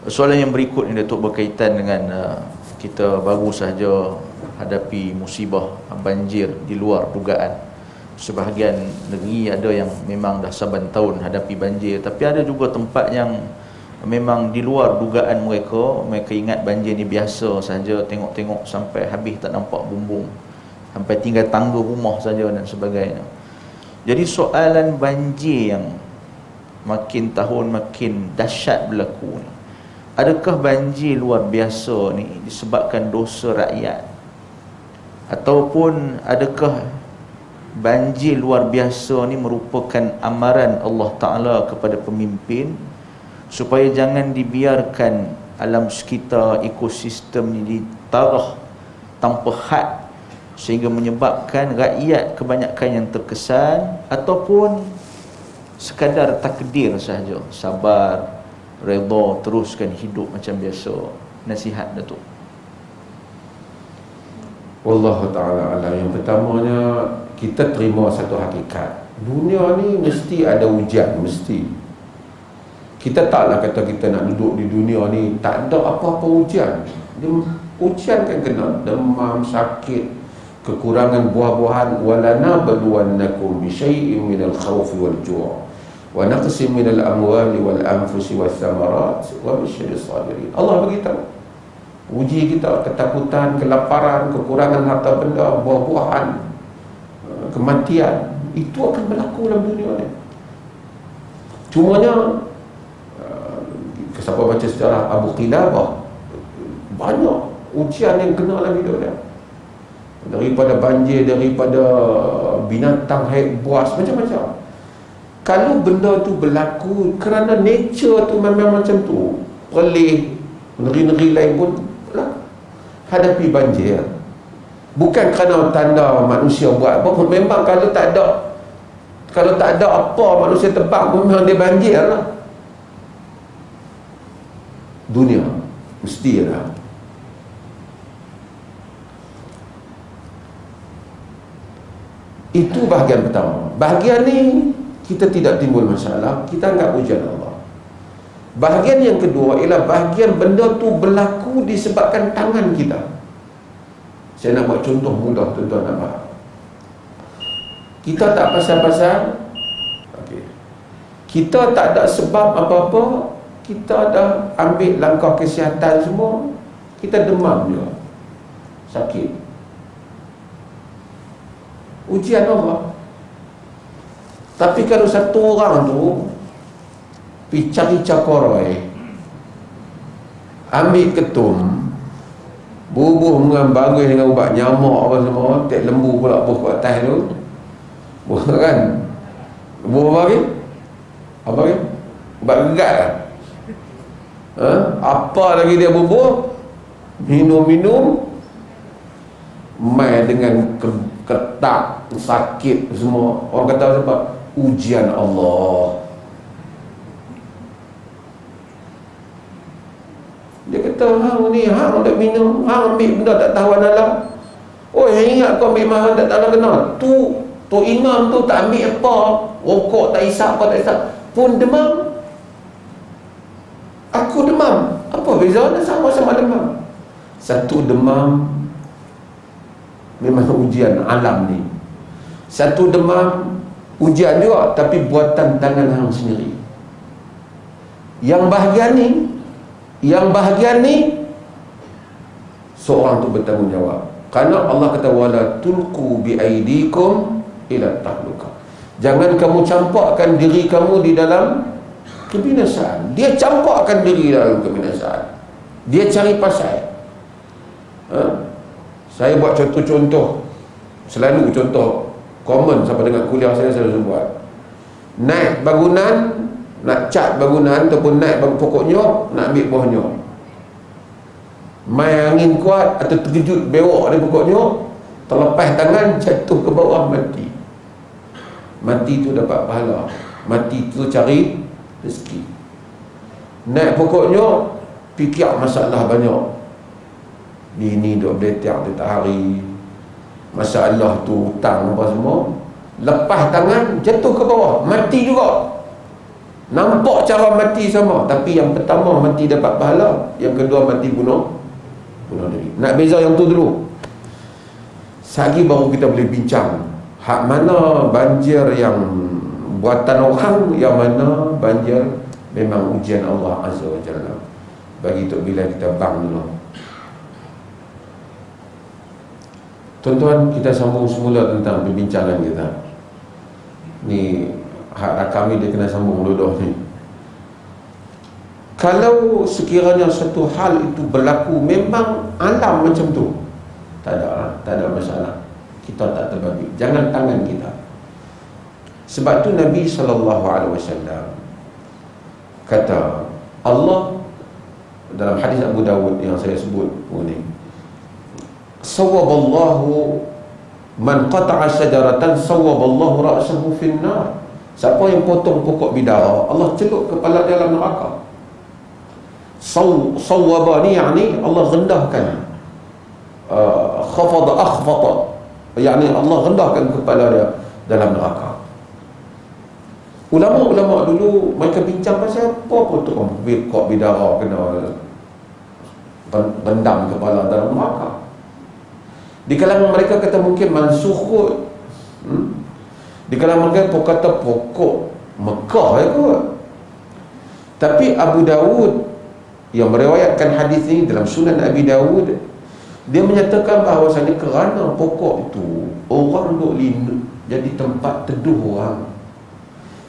Soalan yang berikut ini Datuk berkaitan dengan kita baru sahaja hadapi musibah banjir di luar dugaan. Sebahagian negeri ada yang memang dah saban tahun hadapi banjir, tapi ada juga tempat yang memang di luar dugaan mereka. Mereka ingat banjir ni biasa saja, tengok-tengok sampai habis tak nampak bumbung, sampai tinggal tangga rumah saja dan sebagainya. Jadi soalan banjir yang makin tahun makin dahsyat berlaku ni, adakah banjir luar biasa ni disebabkan dosa rakyat, ataupun adakah banjir luar biasa ni merupakan amaran Allah Ta'ala kepada pemimpin supaya jangan dibiarkan alam sekitar, ekosistem ni ditarah tanpa had, sehingga menyebabkan rakyat kebanyakan yang terkesan, ataupun sekadar takdir sahaja, sabar, redha, teruskan hidup macam biasa. Nasihat Datuk. Wallahu ta'ala alam. Yang pertamanya, kita terima satu hakikat, dunia ni mesti ada hujan, mesti. Kita taklah kata kita nak duduk di dunia ni tak ada apa-apa hujan. Hujan kan kena demam, sakit, kekurangan buah-buahan. Walana baluwannakum bisyai'in minal khawfi wal ju' wa naqsim minal amwali wal anfusi was samarat wa bisyai'is sabirin. Allah beritahu, uji kita ketakutan, kelaparan, kekurangan harta benda, buah-buahan, kematian. Itu akan berlaku dalam dunia ni. Cumanya siapa baca sejarah Abu Qilabah, banyak ujian yang kena dalam hidup dia, daripada banjir, daripada binatang haid buas, macam-macam. Kalau benda tu berlaku kerana nature tu memang macam tu, perlih, negeri-negeri lain pun hadapi banjir, bukan kerana tanda manusia buat apa. Memang kalau tak ada apa manusia tebak, memang dia banjir lah. Dunia mesti ada. Itu bahagian pertama. Bahagian ni kita tidak timbul masalah, kita anggap ujian Allah. Bahagian yang kedua ialah bahagian benda tu berlaku disebabkan tangan kita. Saya nak buat contoh mudah, tuan-tuan nak faham. Kita tak pasal-pasal, kita tak ada sebab apa-apa, kita dah ambil langkah kesihatan semua, kita demam juga, sakit. Ujian Allah. Tapi kalau satu orang tu pergi cari cakoroi, ambil ketum, bubuh dengan bagus dengan ubat nyamuk apa semua, tek lembu pula buh kat atas tu, buh kan, buh apa lagi? Apa lagi? Ubat gegat kan? Apa lagi dia bubuh, minum-minum, main dengan ketak, sakit semua. Orang kata sebab ujian Allah. Dia kata, hang ni, hang tak minum, hang ambil benda tak tahu alam. Oh, yang ingat kau ambil mahal tak tahu kenal. Tu imam tu tak ambil apa, rokok tak isap apa tak isap, pun demam. Aku demam. Apa beza? Sama-sama demam. Satu demam memang ujian alam ni. Satu demam ujian juga, tapi buatan tangan hang sendiri. Yang bahagian ni seorang tu bertanggungjawab. Kerana Allah kata wala tulqu bi aidikum ila tahluka. Jangan kamu campakkan diri kamu di dalam kebinasaan. Dia campakkan diri dalam kebinasaan. Dia cari pasal. Saya buat contoh-contoh, selalu contoh common sampai dengan kuliah saya selalu buat. Naik bangunan, nak cat bangunan ataupun naik pokok nyok, nak ambil buah nyok. Main angin kuat atau terkejut bewok dari pokok nyok, terlepas tangan, jatuh ke bawah, mati. Mati tu dapat pahala. Mati tu cari rezeki. Naik pokok nyok, fikir masalah banyak. Bini duk beletak tiap hari, masalah tu hutang apa semua, lepas tangan jatuh ke bawah, mati juga. Nampak cara mati sama, tapi yang pertama mati dapat pahala, yang kedua mati bunuh diri. Nak beza yang tu dulu. Sagi baru kita boleh bincang hak mana banjir yang buatan orang, yang mana banjir memang ujian Allah Azza wa Jalla. Bagi Tok Bilal kita bang dulu. Tuan-tuan, kita sambung semula tentang perbincangan kita. Ni hak rakam ni dia kena sambung dua-dua ni. Kalau sekiranya satu hal itu berlaku memang alam macam tu, tak ada masalah. Kita tak terbabit, jangan tangan kita. Sebab tu Nabi SAW kata, Allah dalam hadis Abu Dawud yang saya sebut ni, sawwaballahu man qata'a syajaratan sawwaballahu ra'sahu finnar. Siapa yang potong pokok bidara, Allah celup kepala dia dalam neraka. Sawwaba ni yakni Allah rendahkan, khafada akhfata, yakni Allah rendahkan kepala dia dalam neraka. Ulama-ulama dulu mereka bincang pasal apa potong pokok bidara kena rendam kepala dalam neraka. Di kalangan mereka kata mungkin mansukhut. Di kalangan mereka kata pokok Mekah ya kot. Tapi Abu Dawud yang meriwayatkan hadis ini dalam Sunan Abi Dawud, dia menyatakan bahawasanya kerana pokok itu orang duk jadi tempat teduh orang.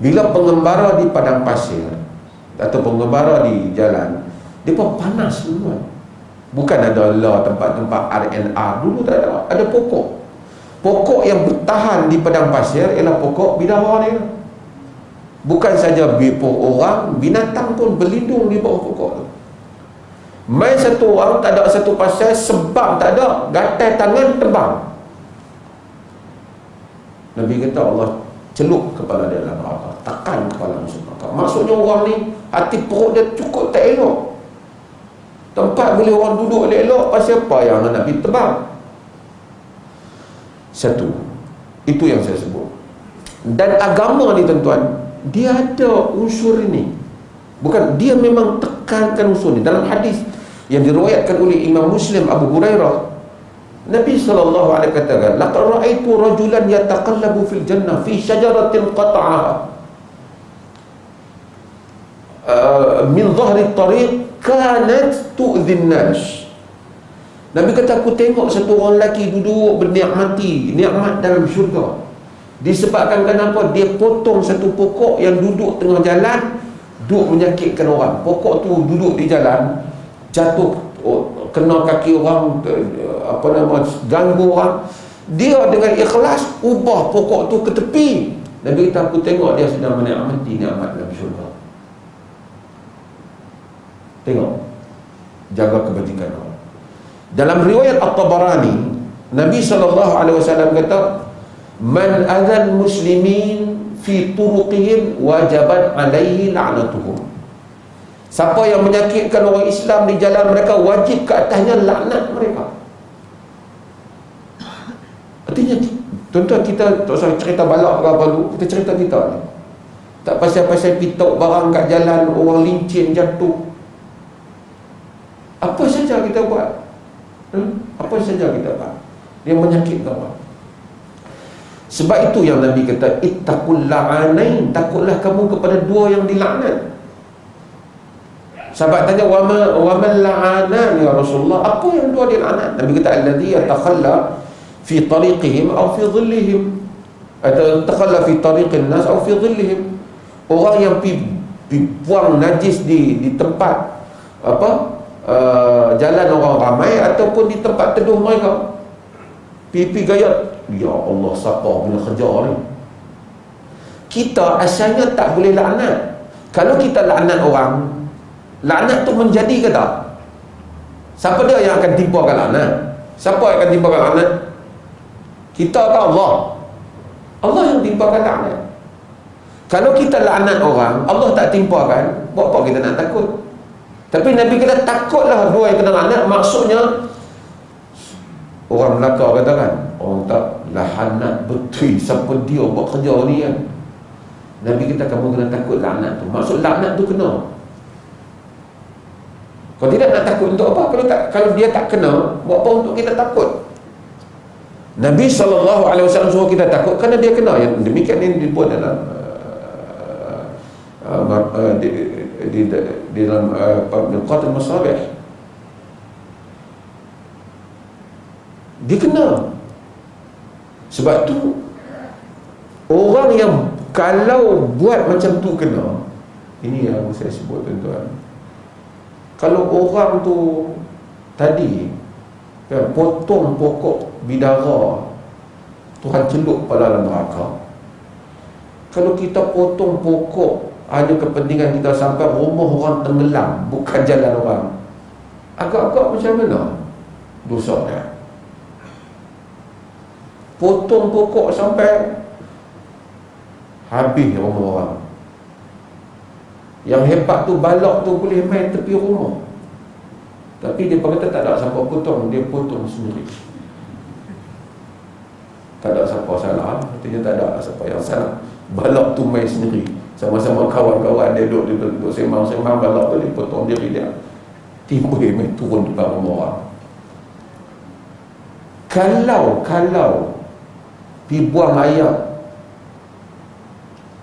Bila pengembara di padang pasir atau pengembara di jalan, dia pun panas semua. Bukan ada tempat-tempat R&R dulu, tak ada. Ada pokok. Pokok yang bertahan di padang pasir ialah pokok bidara ni. Bukan saja orang, binatang pun berlindung di bawah pokok tu. Main satu orang tak ada satu pasal, sebab tak ada, gatai tangan terbang. Nabi kata Allah celup kepala dia dalam neraka, tekan kepala masuk neraka. Maksudnya orang ni hati perut dia cukup tak elok. Tempat boleh orang duduk elok, pasal apa yang nak pergi terbang? Satu, itu yang saya sebut. Dan agama ni tuan-tuan, dia ada unsur ini. Bukan, dia memang tekankan unsur ni. Dalam hadis yang diriwayatkan oleh Imam Muslim Abu Hurairah, Nabi SAW katakan, laqad ra'aitu rajulan yataqallabu fil jannah fi syajaratin qata'aha min dhahri tariq kanat tu'dhin nas. Nabi kata, aku tengok satu orang lelaki duduk bernikmati nikmat dalam syurga. Disebabkan kenapa? Dia potong satu pokok yang duduk tengah jalan, duduk menyakitkan orang. Pokok tu duduk di jalan, jatuh, kena kaki orang, ganggu orang. Dia dengan ikhlas ubah pokok tu ke tepi. Nabi kata, aku tengok dia sedang menikmati nikmat dalam syurga. Tengok, jaga kebajikan orang. Dalam riwayat At-Tabarani, Nabi SAW kata, man adhan muslimin fi turuqihim wajabat alaihi la'natuhum. Siapa yang menyakitkan orang Islam di jalan mereka, wajib ke atasnya laknat mereka. Artinya, tuan-tuan, kita tak usah cerita balak ke apa dulu, kita cerita kita ni. Tak pasal-pasal pitok barang kat jalan, orang lincin jatuh. Apa saja kita buat, apa saja kita buat, dia menyakitkan orang. Sebab itu yang Nabi kata, ittaqul la'anain, takutlah kamu kepada dua yang dilaknat. Sahabat tanya, wa man la'anan ya Rasulullah, apa yang dua dilaknat? Nabi kata, alladhi yatakhalla fi tariqihim aw fi dhillihim, atau yatakhalla fi tariqin nas aw fi dhillihim. Orang yang buang najis di tempat jalan orang ramai ataupun di tempat teduh mereka. Pipi gayat, ya Allah, siapa punya kerja ni? Kita asalnya tak boleh laknat. Kalau kita laknat orang, laknat tu menjadi ke tak? Siapa dia yang akan timpakan laknat? Siapa yang akan timpakan laknat? Kita atau Allah? Allah yang timpakan laknat. Kalau kita laknat orang, Allah tak timpakan, buat apa kita nak takut? Tapi Nabi kata, takutlah dua yang kena laknat. Maksudnya, orang Melaka katakan, orang tak lahanat betul, siapa dia buat kerja ni kan? Nabi kita kamu kena takut laknat tu. Maksud laknat tu kena. Kalau tidak nak takut untuk apa? Kalau dia tak kena, buat apa untuk kita takut? Nabi SAW suruh kita takut kerana dia kena. Yang demikian ini dibuat dalam di dalam Qatil Masabih. Dia kena. Sebab tu orang yang kalau buat macam tu kena, ini yang saya sebut tuan-tuan. Kalau orang tu tadi kan, potong pokok bidara, Tuhan celup pada dalam neraka. Kalau kita potong pokok hanya kepentingan kita sampai rumah orang tenggelam, bukan jalan orang, agak-agak macam mana dosanya? Potong pokok sampai habis rumah orang. Yang hebat tu balok tu boleh main tepi rumah, tapi dia kata tak ada siapa potong, dia potong sendiri. Tak ada siapa salah, artinya tak ada siapa yang salah. Balok tu main sendiri, sama-sama kawan-kawan dia duduk sembang-sembang, balok tu dia potong diri dia, timbul main turun depan rumah orang. Kalau dibuang air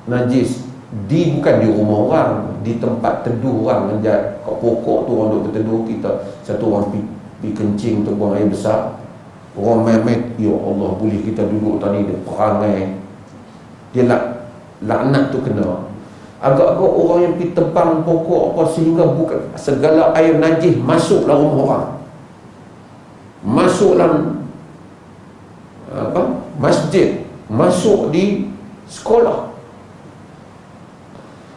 najis bukan di rumah orang, di tempat teduh orang, kat pokok tu orang duduk berteduh, kita satu orang pergi kencing tu buang air besar, orang main-main, ya Allah, boleh kita duduk tadi, dia perangai, dia laknat tu kena. Agak-agak orang yang pergi tebang pokok apa, sehingga bukan segala air najis masuk dalam rumah orang, masuk dalam masjid, masuk di sekolah.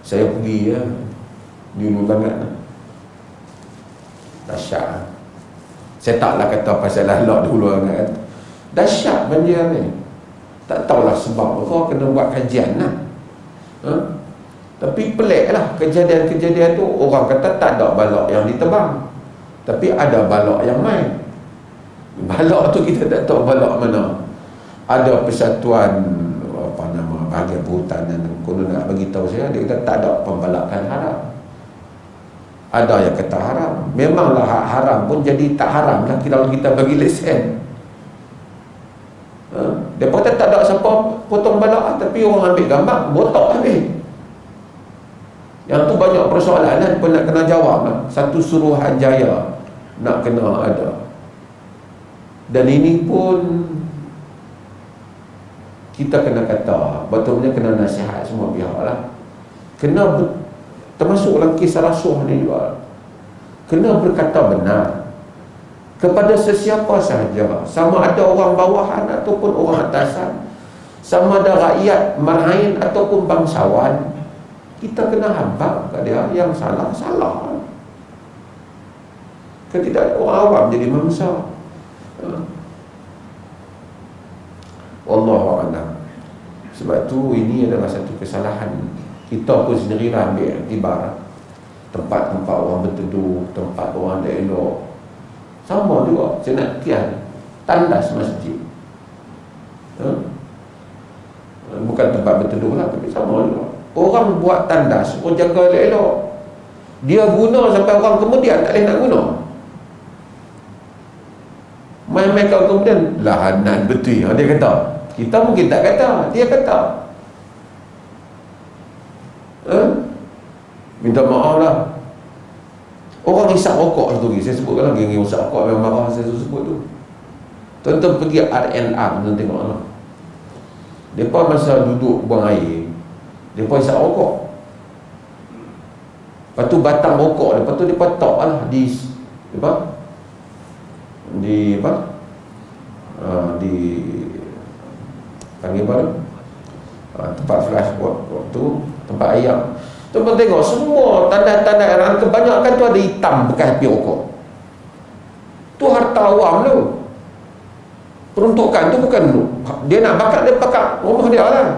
Saya pergi dulu sangat, dahsyat. Saya taklah kata pasal lalak dulu sangat, dahsyat banjir ni. Tak tahulah sebab apa, kena buat kajian lah. Tapi pelik lah kejadian-kejadian tu. Orang kata tak ada balok yang ditebang, tapi ada balok yang main. Balok tu kita tak tahu balok mana. Ada persatuan bahagian perhutanan konon nak bagi tahu saya, dia kata tak ada pembalakan haram. Ada yang kata haram. Memanglah haram pun jadi tak haram lah kalau kita bagi lesen. Dia kata tak ada siapa potong balak, tapi orang ambil gambar botak habis. Yang tu banyak persoalan pun nak kena jawab lah. Satu suruhan jaya nak kena ada. Dan ini pun kita kena kata, betulnya kena nasihat semua pihak lah. Kena termasuk dalam kisah rasuah ni juga, kena berkata benar kepada sesiapa sahaja, sama ada orang bawahan ataupun orang atasan, sama ada rakyat marahin ataupun bangsawan. Kita kena habaq kat dia, yang salah kan, tidak orang awam jadi mangsa. Wallahu a'lam. Sebab tu ini adalah satu kesalahan. Kita pun sendirilah ambil iktibar tempat-tempat orang berteduh, tempat orang tak elok. Sama juga, saya nak kian tandas masjid, bukan tempat berteduh lah, tapi sama juga. Orang buat tandas, orang jaga elok-elok, dia guna sampai orang kemudian tak boleh nak guna. Main-main kau kemudian lahanan betul, dia kata. Kita mungkin tak kata, dia kata. Minta maaf lah. Orang isap rokok satu lagi, saya sebutkan lagi, yang isap rokok memang marah saya sebut tu. Tuan-tuan pergi RNR, tuan tengok lah. Mereka masa duduk buang air, mereka isap rokok. Lepas tu batang rokok, lepas tu mereka tok lah di panggil apa tu? Tempat flash waktu tempat ayam. Tuan tengok semua tanda-tanda orang, kebanyakan tu ada hitam bekas api rokok. Tu harta awam tu. Peruntukan tu bukan dia nak bakar, dia bakar rumah dia lah.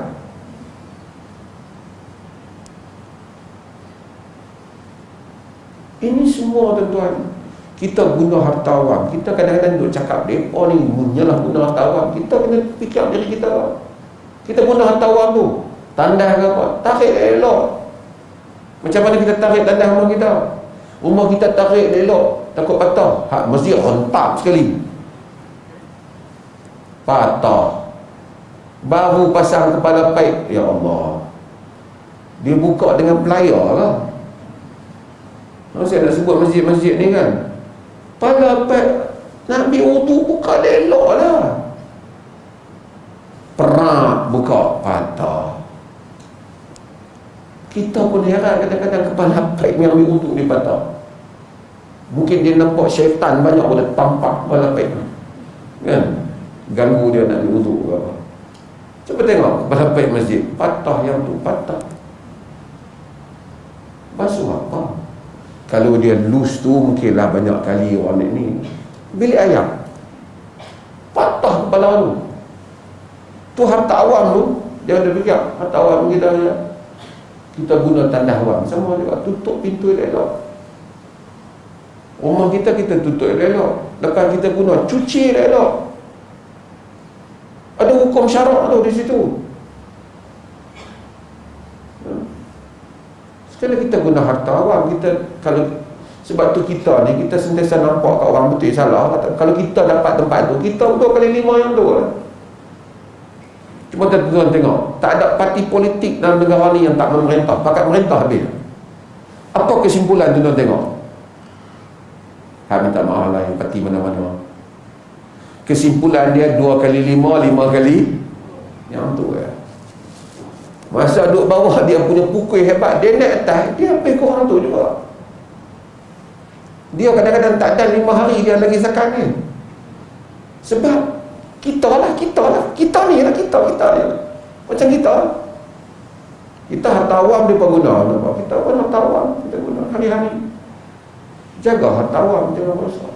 Ini semua tuan-tuan, kita guna harta awam. Kita kadang-kadang duk cakap mereka ni menyalah guna harta awam. Kita kena fikir diri kita. Kita guna harta awam tu, Tandas ke apa, tarik elok. Macam mana kita tarik tandas rumah kita? Rumah kita tarik elok, takut patah. Hak masjid rentak sekali, patah. Baru pasang kepala paip, ya Allah, dia buka dengan pelayar lah. Saya nak sebut masjid-masjid ni kan, kepala paip nak ambil wudu, buka elok lah, perak buka, patah. Kita pun heran kadang-kadang kepala paip yang ambil wudu ni patah. Mungkin dia nampak syaitan banyak boleh tampak kepala paip kan, ganggu dia nak ambil wudu ke apa. Cuba tengok kepala paip masjid patah, yang tu patah. Basuh apa? Kalau dia loose tu mungkinlah banyak kali orang ni. Bilik ayam patah kepala tu. Tu harta awam tu. Dia ada fikir harta awam kita guna tandas awam sama juga, tutup pintu elok. Rumah kita tutup elok. Lepas kita guna, cuci elok. Ada hukum syarak tu di situ. Sekali kita guna harta awam, kita kalau sebab tu kita ni kita sentiasa nampak kat orang betul salah. Kalau kita dapat tempat tu, kita 2x5 yang tu lah. Cuma tuan-tuan tengok, tak ada parti politik dalam negara ni yang tak memerintah, pakat merintah habis. Apa kesimpulan tuan-tuan tengok? Minta maaf lah yang parti mana-mana. Kesimpulan dia 2x5, 5x yang tu ya. Masa duduk bawah dia punya pukul hebat, dia naik atas, dia habis ke orang tu juga. Dia kadang-kadang tak ada 5 hari dia lagi zakat ni. Sebab kita ni lah. Kita ni. Macam kita. Kita harta awam dia guna. Kita pun harta awam kita guna hari-hari. Jaga harta awam, jangan rosak.